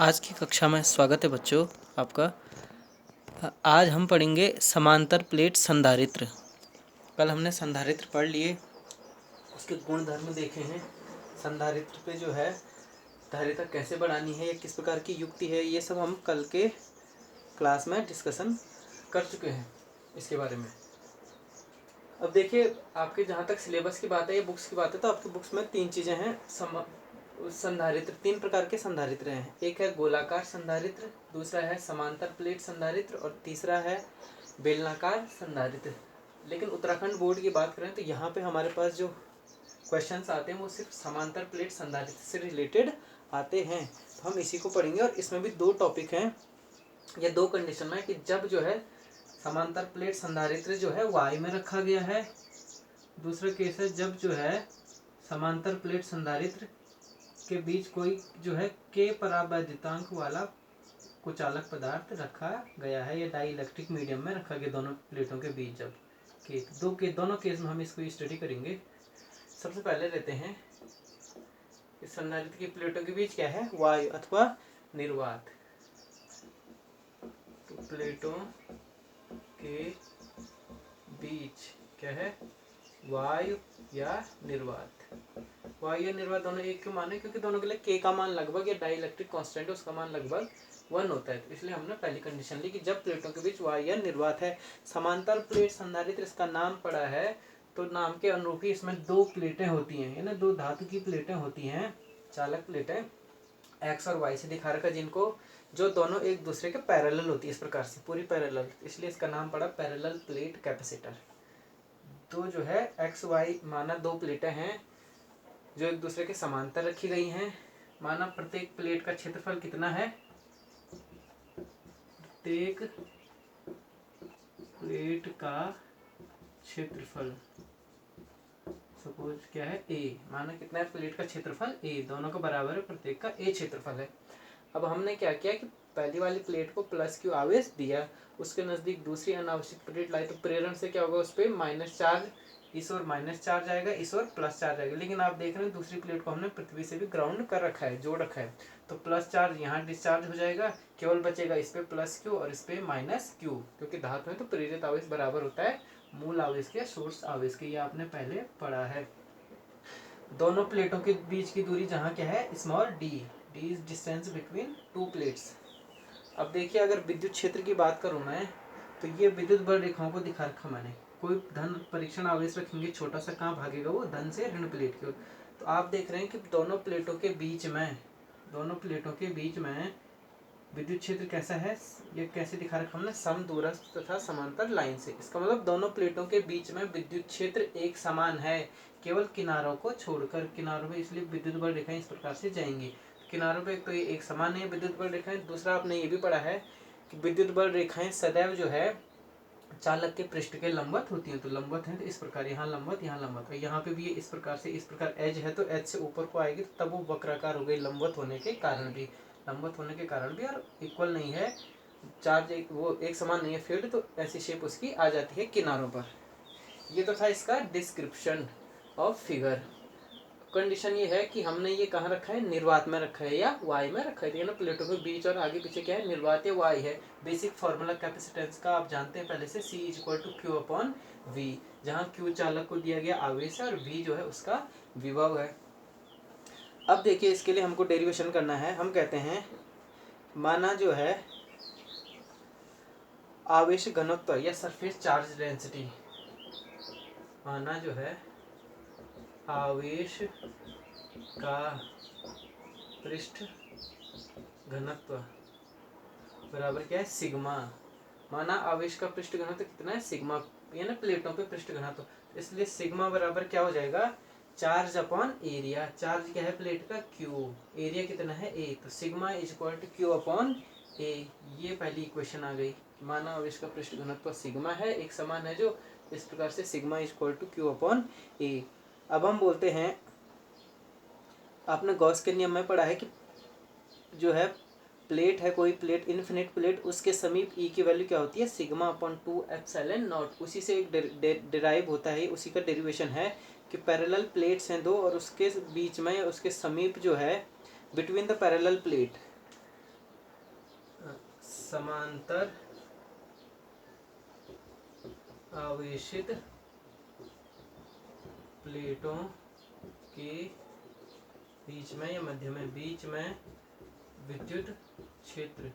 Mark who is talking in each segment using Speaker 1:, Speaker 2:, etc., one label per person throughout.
Speaker 1: आज की कक्षा में स्वागत है बच्चों आपका। आज हम पढ़ेंगे समांतर प्लेट संधारित्र। कल हमने संधारित्र पढ़ लिए, उसके गुण धर्म देखे हैं। संधारित्र पे जो है धारिता कैसे बढ़ानी है या किस प्रकार की युक्ति है, ये सब हम कल के क्लास में डिस्कशन कर चुके हैं इसके बारे में। अब देखिए, आपके जहाँ तक सिलेबस की बात है या बुक्स की बात है, तो आपकी बुक्स में तीन चीज़ें हैं। संधारित्र, तीन प्रकार के संधारित्र हैं। एक है गोलाकार संधारित्र, दूसरा है समांतर प्लेट संधारित्र और तीसरा है बेलनाकार संधारित्र। लेकिन उत्तराखंड बोर्ड की बात करें तो यहाँ पे हमारे पास जो क्वेश्चंस आते हैं वो सिर्फ समांतर प्लेट संधारित्र से रिलेटेड आते हैं। तो हम इसी को पढ़ेंगे और इसमें भी दो टॉपिक हैं या दो कंडीशन में कि जब जो है समांतर प्लेट संधारित्र जो है वाई में रखा गया है, दूसरा केस है जब जो है समांतर प्लेट संधारित्र के बीच कोई जो है के परावैद्युतांक वाला कुचालक पदार्थ रखा गया है या डाई इलेक्ट्रिक मीडियम में रखा गया दोनों प्लेटों के बीच। जब दोनों केस में हम इसको स्टडी करेंगे। सबसे पहले लेते हैं इस संधारित्र की प्लेटों के बीच क्या है, वायु अथवा निर्वात। तो प्लेटों के बीच क्या है, वायु या निर्वात। वायु या निर्वात दोनों एक क्यों माने, क्योंकि दोनों के लिए के का मान लगभग या डाई इलेक्ट्रिक कांस्टेंट है उसका मान लगभग 1 होता है। तो इसलिए हमने पहली कंडीशन ली कि जब प्लेटों के बीच वायु या निर्वात है। समांतर प्लेट संधारित्र इसका नाम पड़ा है तो नाम के अनुरूप ही इसमें दो प्लेटें होती हैं, है ना, दो धातु की प्लेटें होती हैं, चालक प्लेटें एक्स और वाई से दिखा रखा, जिनको जो दोनों एक दूसरे के पैरेलल होती है, इस प्रकार से पूरी पैरेलल, इसलिए इसका नाम पड़ा पैरेलल प्लेट कैपेसिटर। तो जो है एक्स वाई माना दो प्लेटें हैं जो एक दूसरे के समांतर रखी गई हैं। माना प्रत्येक प्लेट का क्षेत्रफल कितना है, प्रत्येक प्लेट का क्षेत्रफल सपोज क्या है ए, माना कितना है प्लेट का क्षेत्रफल ए, दोनों का बराबर है, प्रत्येक का ए क्षेत्रफल है। अब हमने क्या किया कि पहली वाली प्लेट को प्लस क्यू आवेश दिया, उसके नजदीक दूसरी अनावश्यक प्लेट लाई, तो प्रेरण से क्या होगा, उस पर माइनस चार्ज, इस ओर माइनस चार्ज आएगा, इस ओर प्लस चार्ज आएगा। लेकिन आप देख रहे हैं दूसरी प्लेट को हमने पृथ्वी से भी ग्राउंड कर रखा है, जोड़ रखा है, तो प्लस चार्ज यहाँ डिस्चार्ज हो जाएगा, केवल बचेगा इस पे प्लस क्यू और इस पे माइनस क्यू, क्योंकि धातु है तो प्रेरित आवेश बराबर होता है मूल आवेश के सोर्स आवेश के, ये आपने पहले पढ़ा है। दोनों प्लेटों के बीच की दूरी जहाँ क्या है, small D, D is distance between two plates. अब देखिए, अगर विद्युत क्षेत्र की बात करूँ मैं, तो ये विद्युत बल रेखाओं को दिखा रखा मैंने। कोई धन परीक्षण आवेश रखेंगे छोटा सा, कहाँ भागेगा वो, धन से ऋण प्लेट की ओर। तो आप देख रहे हैं कि दोनों प्लेटों के बीच में विद्युत क्षेत्र कैसा है, ये कैसे दिखा रखा हमने, समदूरस्थ तथा समांतर लाइन से। इसका मतलब दोनों प्लेटों के बीच में विद्युत क्षेत्र एक समान है, केवल किनारों को छोड़कर। किनारों में इसलिए विद्युत बल रेखाएं इस प्रकार से जाएंगी। किनारों पे तो ये एक समान है विद्युत बल रेखाएं। दूसरा आपने ये भी पढ़ा है कि विद्युत बल रेखाएं सदैव जो है चालक के पृष्ठ के लंबवत होती हैं। तो लंबवत है तो इस प्रकार, यहाँ लंबवत, यहाँ लंबवत, और यहाँ पे भी ये इस प्रकार से, इस प्रकार एज है तो एज से ऊपर को आएगी, तो तब वो वक्राकार हो गई, लंबवत होने के कारण भी, और इक्वल नहीं है चार्ज, वो एक समान नहीं है फील्ड, तो ऐसी शेप उसकी आ जाती है किनारों पर। ये तो था इसका डिस्क्रिप्शन ऑफ फिगर। कंडीशन ये है कि हमने ये कहाँ रखा है, निर्वात में रखा है या वाई में रखा है, ना प्लेटों के बीच और आगे पीछे क्या है, निर्वात या वाई है। बेसिक फार्मूला कैपेसिटेंस का आप जानते हैं पहले से, C = Q/V, जहाँ Q चालक को दिया गया आवेश है और V जो है उसका विभव है। अब देखिए, इसके लिए हमको डेरिवेशन करना है। हम कहते हैं माना जो है आवेश घनत्व या सरफेस चार्ज डेंसिटी, माना जो है आवेश का पृष्ठ घनत्व बराबर क्या है, सिग्मा। माना आवेश का पृष्ठ घनत्व कितना है, सिग्मा, यानी प्लेटों पे पृष्ठ घनत्व, इसलिए सिग्मा बराबर क्या हो जाएगा, चार्ज अपॉन एरिया। चार्ज क्या है प्लेट का, क्यू, एरिया कितना है ए, तो सिग्मा = Q/A। ये पहली इक्वेशन आ गई। माना आवेश का पृष्ठ घनत्व सिग्मा है, एक समान है जो, इस प्रकार से सिग्मा = Q/A। अब हम बोलते हैं, आपने गॉस के नियम में पढ़ा है कि जो है प्लेट है, कोई प्लेट, इन्फिनिट प्लेट, उसके समीप ई की वैल्यू क्या होती है, σ/2ε0। उसी से एक डिराइव होता है, उसी का डेरिवेशन है कि पैरेलल प्लेट्स हैं दो और उसके बीच में, उसके समीप जो है, बिटवीन द पैरेलल प्लेट, समांतर आवेशित प्लेटों के बीच में या मध्य में बीच में विद्युत क्षेत्र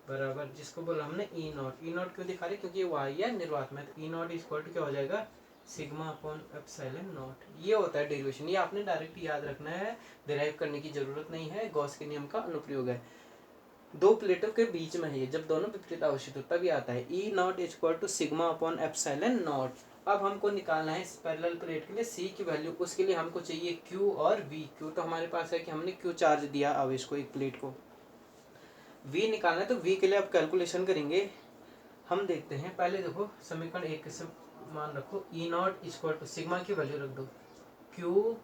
Speaker 1: बराबर, जिसको बोला हमने ई नॉट। ई नॉट क्यों दिखा रहे, क्योंकि ये वाई है निर्वात में, तो ई नॉट इक्वल टू क्या हो जाएगा, सिग्मा अपॉन एप्सिलॉन नॉट। ये होता है डेरिवेशन, ये आपने डायरेक्ट याद रखना है, डिराइव करने की जरूरत नहीं है, गॉस के नियम का अनुप्रयोग है। दो प्लेटों के बीच में है, जब दोनों विपरीत आवेशित होता भी आता है। E naught equal to sigma upon epsilon naught. अब हमको निकालना है इस पैरेलल प्लेट के लिए सी की वैल्यू, उसके लिए हमको चाहिए क्यू और वी। क्यू तो हमारे पास है कि हमने क्यू चार्ज दिया आवेश को एक प्लेट को। वी निकालना है, तो वी के लिए अब कैलकुलेशन करेंगे। हम देखते हैं, पहले देखो समीकरण एक से मान रखो, ई नॉट इक्वल टू सिग्मा की वैल्यू रख दो Q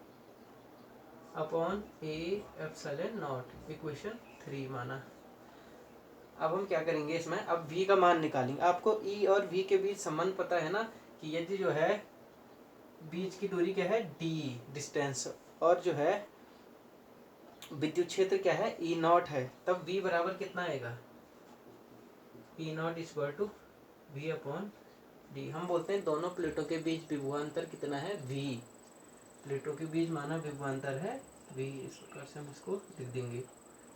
Speaker 1: upon A epsilon not, equation 3 माना। अब हम क्या करेंगे इसमें, अब v का मान निकालेंगे। आपको e और v के बीच संबंध पता है ना, कि यदि जो है बीच की दूरी क्या है d डिस्टेंस, और जो है विद्युत क्षेत्र क्या है ई नॉट है, तब v बराबर कितना आएगा, E naught equal to v upon D. हम बोलते हैं दोनों प्लेटों के बीच विभवांतर कितना है v, प्लेटों के बीच माना विभवांतर है v। इस प्रकार से हम इसको लिख देंगे,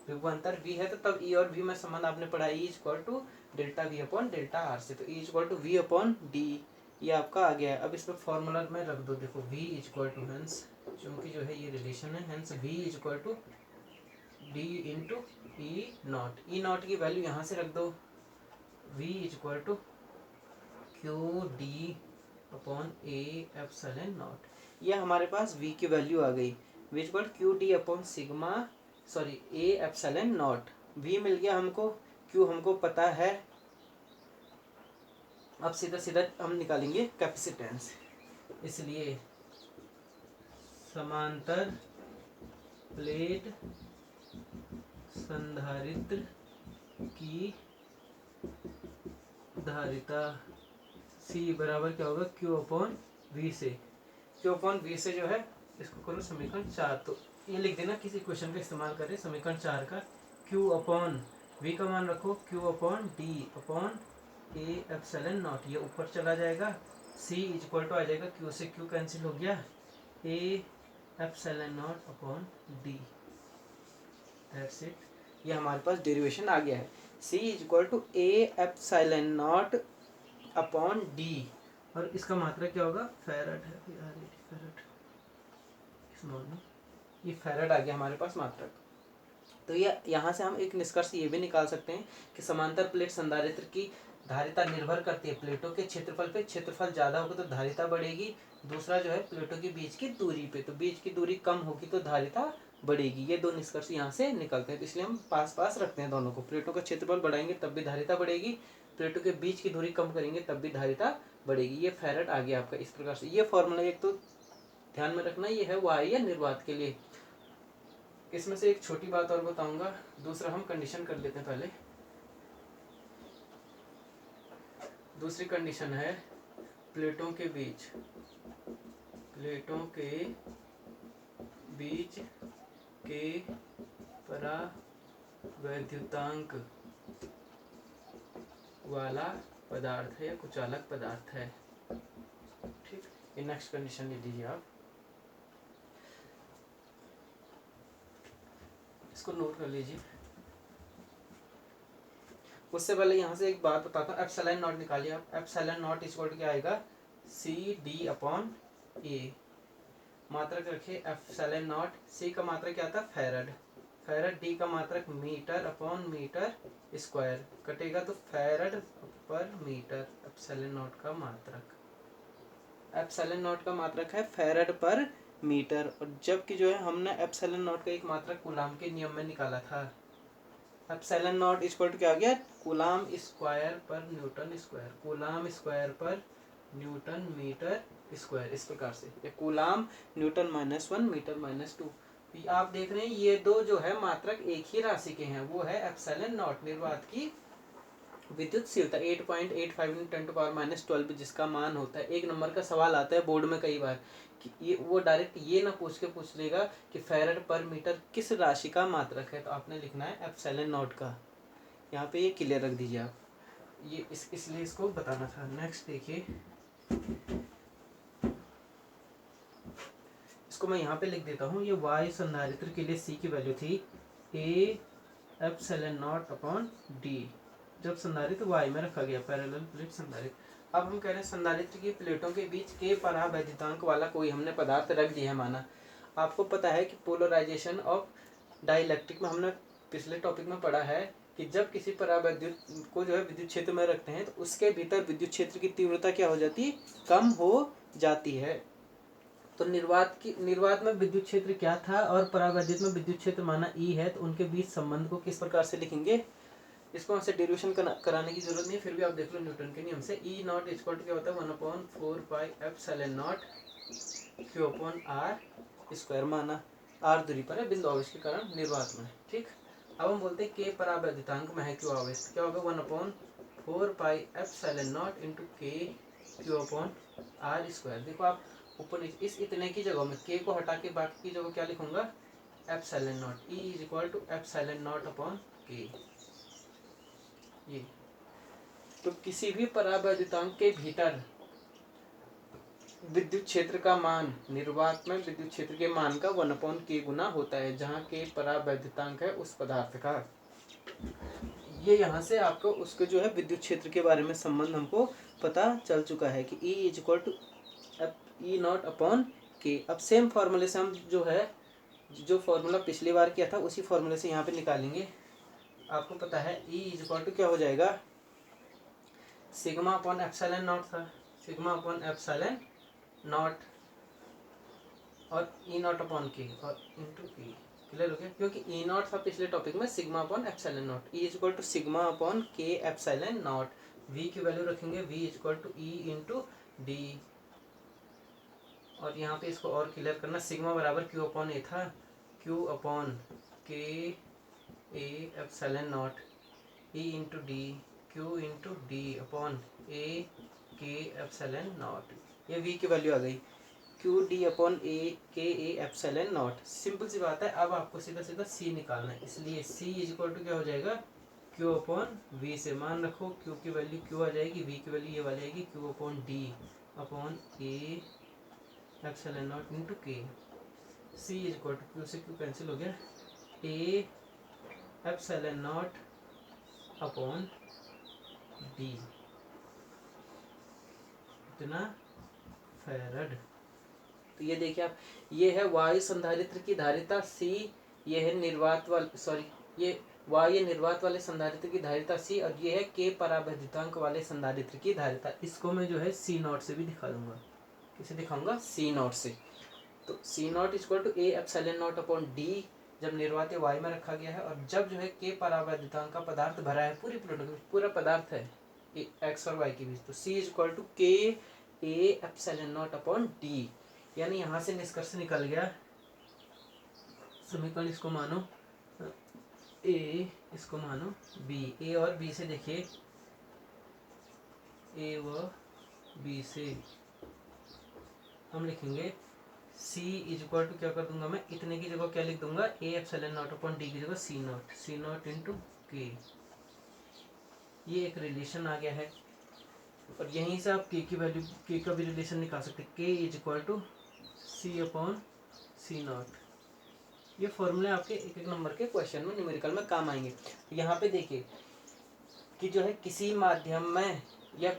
Speaker 1: विभवांतर v है, तो तब e और v में संबंध आपने पढ़ा, e equal to delta v upon delta R से, तो e equal to v upon D, ये आपका आ गया है। अब इसमें फॉर्मूला में रख दो, देखो v इक्वल टू, हेंस चूंकि जो है ये रिलेशन है, hence v equal to D into E naught. E naught की वैल्यू यहाँ से रख दो, v equal to Q D upon A epsilon naught. ये हमारे पास v की वैल्यू आ गई, v equal Q D upon sigma sorry A epsilon naught. v मिल गया हमको, q हमको पता है। अब सीधा सीधा हम निकालेंगे कैपेसिटेंस, इसलिए समांतर प्लेट संधारित्र की धारिता C बराबर क्या होगा, Q अपॉन V से। Q अपॉन V से जो है इसको करो समीकरण 4, तो ये लिख देना किसी क्वेश्चन का इस्तेमाल करें, समीकरण 4 का Q अपॉन V का मान रखो Q upon D upon A epsilon naught, ये ऊपर चला जाएगा। C इक्वल टू आ जाएगा, Q से Q कैंसिल हो गया, A epsilon naught upon D, that's it. ये हमारे पास डेरिवेशन आ गया है, C equal to A epsilon naught upon D, और इसका मात्रा क्या होगा, फैराड है, फैराड स्मॉल में, ये फैराड आ गया हमारे पास मात्रक। तो ये यहाँ से हम एक निष्कर्ष ये भी निकाल सकते हैं कि समांतर प्लेट संधारित्र की धारिता निर्भर करती है प्लेटों के क्षेत्रफल पे। क्षेत्रफल ज़्यादा होगा तो धारिता बढ़ेगी, दूसरा जो है प्लेटों के बीच की दूरी पे, तो बीच की दूरी कम होगी तो धारिता बढ़ेगी। ये दो निष्कर्ष यहाँ से निकलते हैं, तो इसलिए हम पास पास रखते हैं दोनों को। प्लेटों का क्षेत्रफल बढ़ाएंगे तब भी धारिता बढ़ेगी, प्लेटों के बीच की दूरी कम करेंगे तब भी धारिता बढ़ेगी। ये फैराड आ गया आपका इस प्रकार से। ये फॉर्मूला एक तो ध्यान में रखना, ये है वाई या निर्वात के लिए। इसमें से एक छोटी बात और बताऊंगा, दूसरा हम कंडीशन कर लेते हैं पहले। दूसरी कंडीशन है प्लेटों के बीच के परावैद्युतांक वाला पदार्थ है या कुचालक पदार्थ है। ठीक, ये नेक्स्ट कंडीशन ले लीजिए आप, इसको नोट कर लीजिए। उससे पहले यहाँ से एक बात बताता हूँ, एप्सिलॉन नॉट निकालिए आप। एप्सिलॉन नॉट इक्वल टू क्या आएगा, सी डी अपॉन ए। मात्रक रखिए एप्सिलॉन नॉट, सी का मात्रक क्या था फैराड, फैराड, डी का मात्रक मीटर अपॉन मीटर स्क्वायर, कटेगा तो फैराड पर मीटर। एप्सिलॉन नॉट का मात्रक, एप्सिलॉन नॉट का मात्रक है फैराड पर मीटर, और जबकि जो है हमने एप्सिलॉन नॉट का एक मात्रक कूलाम के नियम में निकाला था। एप्सिलॉन नॉट इक्वल टू क्या आ गया, कूलाम स्क्वायर पर न्यूटन स्क्वायर, कूलाम स्क्वायर पर न्यूटन मीटर स्क्वायर, इस प्रकार से। ये कूलाम न्यूटन -1 मीटर -2। आप देख रहे हैं ये दो जो है मात्रक एक ही राशि के हैं, वो है एप्सिलॉन नॉट निर्वात की विद्युतशीलता 8.85 × 10⁻12, जिसका मान होता है। एक नंबर का सवाल आता है बोर्ड में कई बार कि ये वो डायरेक्ट ये ना पूछ लेगा कि फैराड पर मीटर किस राशि का मात्रक है, तो आपने लिखना है एप्सिलॉन नॉट का। यहाँ पे ये क्लियर रख दीजिए आप, ये इसलिए इसको बताना था। नेक्स्ट देखिए, इसको मैं यहाँ पे लिख देता हूँ। ये वाई संधारित्र के लिए सी की वैल्यू थी ए एप्सिलॉन नॉट अपॉन डी, जब संधारित्र वाई में रखा गया, पैरेलल प्लेट संधारित्र। अब हम कह रहे हैं संधारित्र की प्लेटों के बीच के परावैद्युतांक वाला कोई हमने पदार्थ रख दिया है माना। आपको पता है कि पोलराइजेशन ऑफ डाइलेक्ट्रिक में हमने पिछले टॉपिक में पढ़ा है कि जब किसी परावैद्युत को जो है विद्युत क्षेत्र में रखते हैं तो उसके भीतर विद्युत क्षेत्र की तीव्रता क्या हो जाती है, कम हो जाती है। तो निर्वात में विद्युत क्षेत्र क्या था और परावैद्युत में विद्युत क्षेत्र माना ई है, तो उनके बीच संबंध को किस प्रकार से लिखेंगे, इसको हमसे डेरिवेशन कराने की जरूरत नहीं है, फिर भी आप देख लो न्यूटन के नियम से ई नॉट इक्वल टू क्या होता है 1/4πε0 Q/r² माना। आर दूरी पर है, बिंदु आवेश के कारण निर्वात में। ठीक, अब हम बोलते हैं के परावैद्युतांक में है क्यू आवेश, क्या होगा 1/4πε0 K Q/r²। देखो आप ऊपर नीचे इस इतने की जगह में के को हटा के बाकी की जगह क्या लिखूंगा, epsilon naught, E is equal to epsilon naught upon K. ये तो किसी भी परावैद्युतांक के भीतर विद्युत क्षेत्र का मान निर्वात में विद्युत क्षेत्र के मान का 1/k गुना होता है, जहाँ के परावैद्युतांक है उस पदार्थ का। ये यहाँ से आपको उसके जो है विद्युत क्षेत्र के बारे में संबंध हमको पता चल चुका है कि E is equal to E naught upon K. अब सेम फॉर्मूले से हम जो है जो फॉर्मूला पिछली बार किया था उसी फॉर्मूले से यहाँ पे निकालेंगे। आपको पता है E इज इक्वल टू क्या हो जाएगा, सिग्मा अपॉन एप्सिलॉन नॉट था, सिग्मा अपॉन एप्सिलॉन नॉट और ई नॉट अपॉन के और इंटू के। क्लियर हो गया, क्योंकि ई नॉट था पिछले टॉपिक में sigma upon epsilon naught. E is equal to sigma upon K epsilon naught. V की वैल्यू रखेंगे V is equal to E into D, और यहाँ पे इसको और क्लियर करना, सिग्मा बराबर क्यू अपॉन ए था, Q upon K A epsilon naught, E into D Q into D upon A K epsilon naught. ये वी की वैल्यू आ गई, Q D upon A K A epsilon naught. Simple सी बात है, अब आपको सीधा सीधा सी निकालना है, इसलिए सी इज इक्वल टू क्या हो जाएगा, क्यू अपॉन वी से मान रखो, क्यू की वैल्यू क्यू आ जाएगी, वी की वैल्यू ये वाली आएगी Q upon D upon A epsilon not into के। सी इज इक्वल टू क्यू से क्यू कैंसिल हो गया, ए एप्सिलॉन नॉट अपॉन डी, इतना फैरड। तो ये देखिए आप, ये है वायु संधारित्र की धारिता सी, ये है निर्वात वाले ये वायु निर्वात वाले संधारित्र की धारिता सी, और ये है के परावैद्युतांक वाले संधारित्र की धारिता। इसको मैं जो है सी नॉट से भी दिखा दूंगा, किसे दिखाऊंगा, सी नॉट से। तो C naught equal to A epsilon naught upon D, जब निर्वात वायु में रखा गया है और जब जो है के परावैद्युतांक का पदार्थ भरा है, पूरी पूरा पदार्थ है एक्स और वाई के बीच, तो सी इज इक्वल टू के A epsilon naught upon D. यानी यहाँ से निष्कर्ष निकल गया, समीकरण इसको मानो ए, इसको मानो बी। ए और बी से देखिए, ए व बी से हम लिखेंगे C इज इक्वल टू क्या कर दूंगा मैं, इतने की जगह क्या लिख दूंगा, ए एप्सिलॉन नॉट अपॉन डी की जगह सी नॉट इंटू के। ये एक रिलेशन आ गया है, और यहीं से आप के की वैल्यू, के का भी रिलेशन निकाल सकते हैं, K is equal to C upon C naught. ये फॉर्मूले आपके एक एक नंबर के क्वेश्चन में न्यूमेरिकल में काम आएंगे। तो यहाँ पे देखिए कि जो है किसी माध्यम में या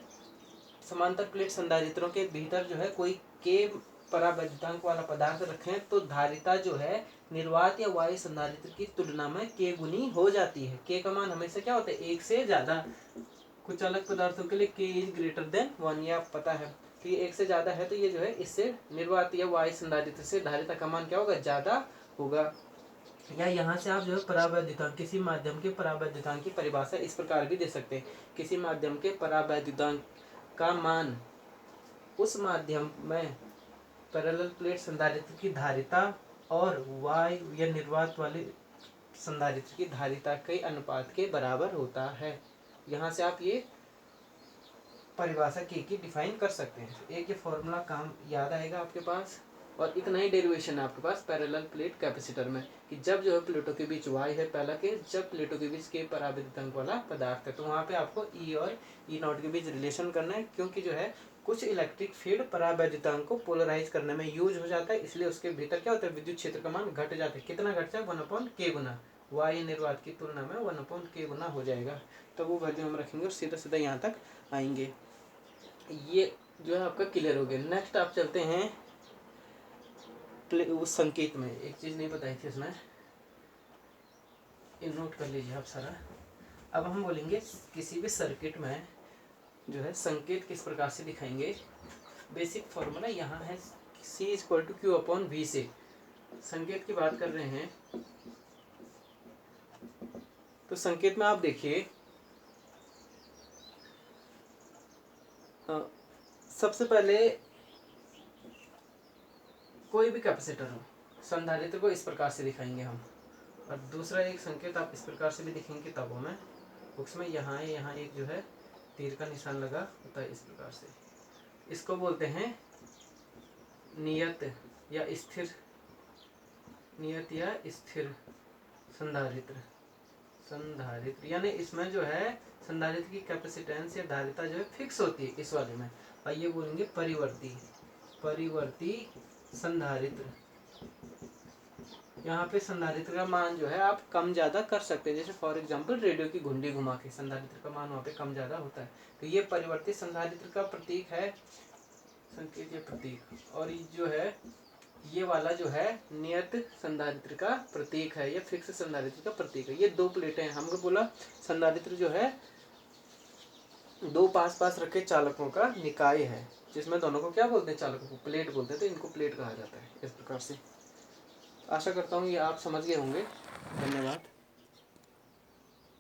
Speaker 1: समांतर प्लेट संधारित्रों के भीतर जो है कोई के परावैद्युतांक वाला पदार्थ रखें तो धारिता जो है निर्वात या वायु संधारित्र की तुलना में के गुनी हो जाती है। के का मान हमेशा क्या होता है, एक से ज्यादा। कुछ अलग पदार्थों के लिए के इज ग्रेटर देन 1, ये आप पता है कि ये एक से ज्यादा है, तो ये जो है इससे निर्वात या वायु संधारित्र से धारिता का मान क्या होगा, ज्यादा होगा। या यहाँ से आप जो है परावैद्युतांक, किसी माध्यम के परावैद्युतांक की परिभाषा इस प्रकार भी दे सकते हैं, किसी माध्यम के परावैद्युतांक का मान उस माध्यम में पैरेलल प्लेट संधारित्र की धारिता और वायु या निर्वात वाले संधारित्र की धारिता के अनुपात के बराबर होता है। यहाँ से आप ये परिभाषा के की डिफाइन कर सकते हैं। एक ये फॉर्मूला काम याद आएगा आपके पास, और इतना ही डेरिवेशन है आपके पास पैरेलल प्लेट कैपेसिटर में। कि जब जो है प्लेटों के बीच y है पहला केस, जब प्लेटों के बीच k परावैद्युतांक वाला पदार्थ है। तो वहाँ पे आपको E और E0 के बीच रिलेशन करना है, क्योंकि जो है कुछ इलेक्ट्रिक फील्ड परावैद्युतांक को पोलराइज करने में यूज हो जाता है, इसलिए उसके भीतर क्या होता है, विद्युत क्षेत्र का मान घट जाता है। कितना घटता है, 1/k गुना, y निर्वात की तुलना में 1/k गुना हो जाएगा। तो वो वैल्यू हम रखेंगे और सीधा सीधा यहाँ तक आएंगे। ये जो है आपका क्लियर हो गया। नेक्स्ट आप चलते हैं उस संकेत में। एक चीज़ नहीं बताई थी उसमें, ये नोट कर लीजिए आप सारा। अब हम बोलेंगे किसी भी सर्किट में जो है संकेत किस प्रकार से दिखाएंगे। बेसिक फॉर्मूला यहाँ है C=Q/V से। संकेत की बात कर रहे हैं तो संकेत में आप देखिए, सबसे पहले कोई भी कैपेसिटर हो, संधारित्र को इस प्रकार से दिखाएंगे हम। और दूसरा एक संकेत आप इस प्रकार से भी दिखेंगे किताबों में, बुक्स में, यहाँ एक जो है तीर का निशान लगा होता है इस प्रकार से। इसको बोलते हैं नियत या स्थिर, नियत या स्थिर संधारित्र। संधारित्र यानी इसमें जो है संधारित्र की कैपेसिटेंस या धारिता जो है फिक्स होती है इस वाले में। और ये बोलेंगे परिवर्ती, परिवर्ती संधारित्र। यहाँ पे संधारित्र का मान जो है आप कम ज़्यादा कर सकते हैं, जैसे फॉर एग्जांपल रेडियो की घुंडी घुमा के संधारित्र का मान वहाँ पे कम ज़्यादा होता है। तो ये परिवर्ती संधारित्र का प्रतीक है, संकेत या प्रतीक। और ये जो है ये वाला जो है नियत संधारित्र का प्रतीक है या फिक्स संधारित्र का प्रतीक है। ये दो प्लेटें हैं, हमको बोला संधारित्र जो है दो पास पास रखे चालकों का निकाय है, जिसमें दोनों को क्या बोलते हैं, चालकों को प्लेट बोलते हैं। तो इनको प्लेट कहा जाता है इस प्रकार से। आशा करता हूँ ये आप समझ गए होंगे। धन्यवाद।